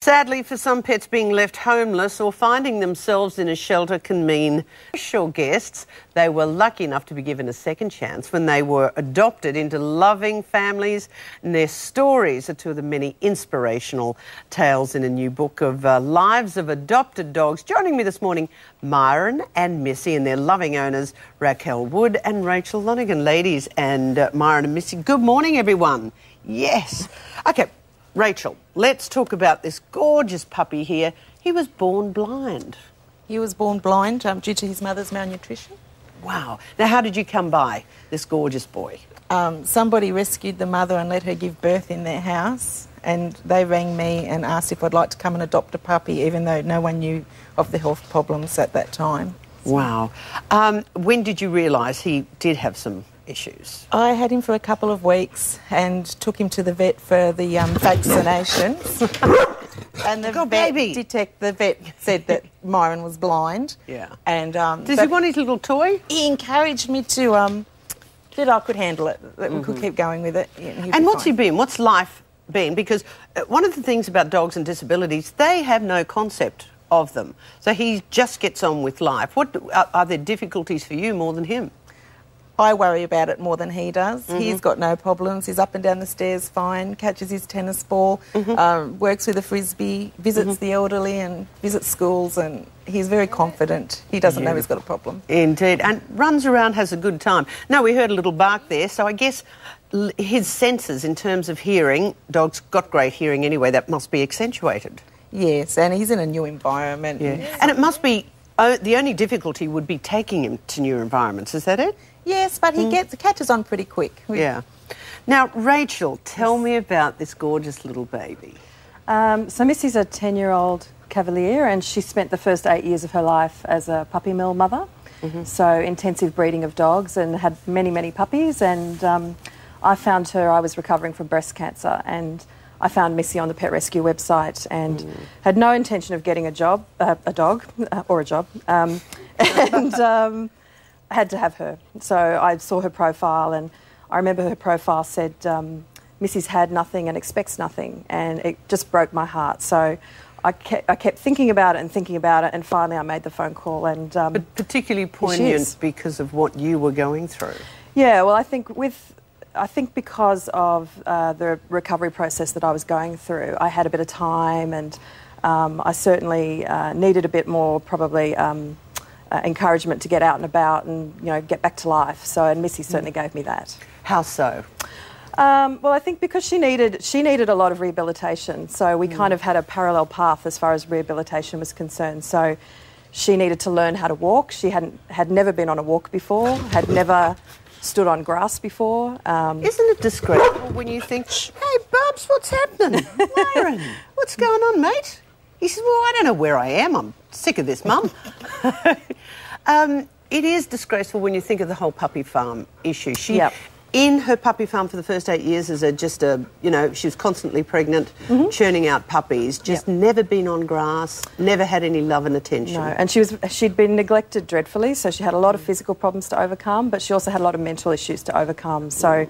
Sadly, for some pets, being left homeless or finding themselves in a shelter can mean special guests. They were lucky enough to be given a second chance when they were adopted into loving families, and their stories are two of the many inspirational tales in a new book of lives of adopted dogs. Joining me this morning, Myron and Missy, and their loving owners, Raquel Wood and Rachel Lonergan. Ladies, and Myron and Missy, good morning, everyone. Yes. Okay. Rachel, let's talk about this gorgeous puppy here. He was born blind. He was born blind due to his mother's malnutrition. Wow. Now, how did you come by this gorgeous boy? Somebody rescued the mother and let her give birth in their house, and they rang me and asked if I'd like to come and adopt a puppy, even though no one knew of the health problems at that time. Wow. When did you realise he did have some issues? I had him for a couple of weeks and took him to the vet for the vaccinations. And the vet said that Myron was blind. Yeah. And does he want his little toy? He encouraged me to that I could handle it, that we could keep going with it. And what's he been? What's life been? Because one of the things about dogs and disabilities, they have no concept of them. So he just gets on with life. What are there difficulties for you more than him? I worry about it more than he does. He's got no problems. He's up and down the stairs fine, catches his tennis ball, works with a frisbee, visits the elderly and visits schools, and he's very confident. He doesn't know he's got a problem. Indeed, and runs around, has a good time. Now, we heard a little bark there, so I guess his senses in terms of hearing, dogs got great hearing anyway, that must be accentuated. Yes, and he's in a new environment. Yeah. And it must be, the only difficulty would be taking him to new environments, is that it? Yes, but he catches on pretty quick. Yeah. Now, Rachel, tell me about this gorgeous little baby. So Missy's a 10-year-old Cavalier, and she spent the first 8 years of her life as a puppy mill mother. So intensive breeding of dogs, and had many, many puppies. And I found her, I was recovering from breast cancer, and I found Missy on the Pet Rescue website and had no intention of getting a dog, and had to have her. So I saw her profile, and I remember her profile said, Missy's had nothing and expects nothing, and it just broke my heart. So I kept thinking about it, and finally I made the phone call. And but particularly poignant because of what you were going through. Yeah, well, I think because of the recovery process that I was going through, I had a bit of time, and I certainly needed a bit more, probably, encouragement to get out and about and, you know, get back to life. So, and Missy certainly gave me that. How so? Well, I think because she needed a lot of rehabilitation. So we kind of had a parallel path as far as rehabilitation was concerned. So she needed to learn how to walk. She had never been on a walk before, had never stood on grass before. Isn't it disgraceful when you think, hey, Bubs, what's happening? Myron, what's going on, mate? He says, well, I don't know where I am. I'm sick of this, Mum. It is disgraceful when you think of the whole puppy farm issue. She, in her puppy farm for the first 8 years, she was constantly pregnant, churning out puppies, just never been on grass, never had any love and attention. No, and she'd been neglected dreadfully, so she had a lot of physical problems to overcome, but she also had a lot of mental issues to overcome. So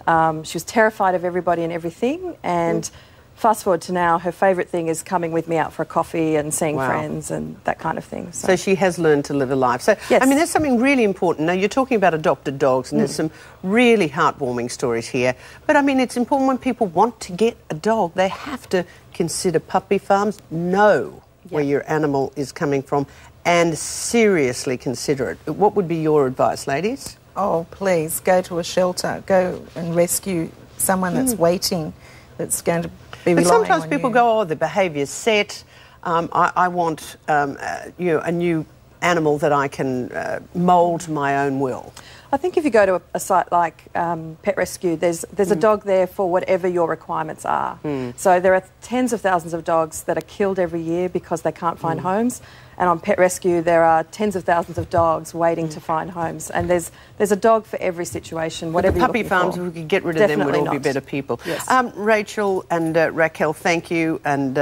she was terrified of everybody and everything, and fast forward to now, her favourite thing is coming with me out for a coffee and seeing friends and that kind of thing. So she has learned to live a life. So, yes. I mean, there's something really important. Now, you're talking about adopted dogs, and there's some really heartwarming stories here. But, I mean, it's important when people want to get a dog, they have to consider puppy farms, know where your animal is coming from, and seriously consider it. What would be your advice, ladies? Oh, please, go to a shelter. Go and rescue someone that's waiting, that's going to be relying on you. But sometimes people go, oh, the behaviour's set. I want a new animal that I can mould to my own will. I think if you go to a site like Pet Rescue, there's a dog there for whatever your requirements are. So there are tens of thousands of dogs that are killed every year because they can't find homes. And on Pet Rescue, there are tens of thousands of dogs waiting to find homes. And there's a dog for every situation, whatever you're looking for. The puppy farms, if we could get rid of them, would all be better people. Yes. Rachel and Raquel, thank you. And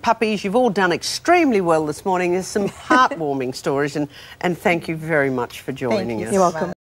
puppies, you've all done extremely well this morning. There's some heartwarming stories, and thank you very much for joining us. You're welcome.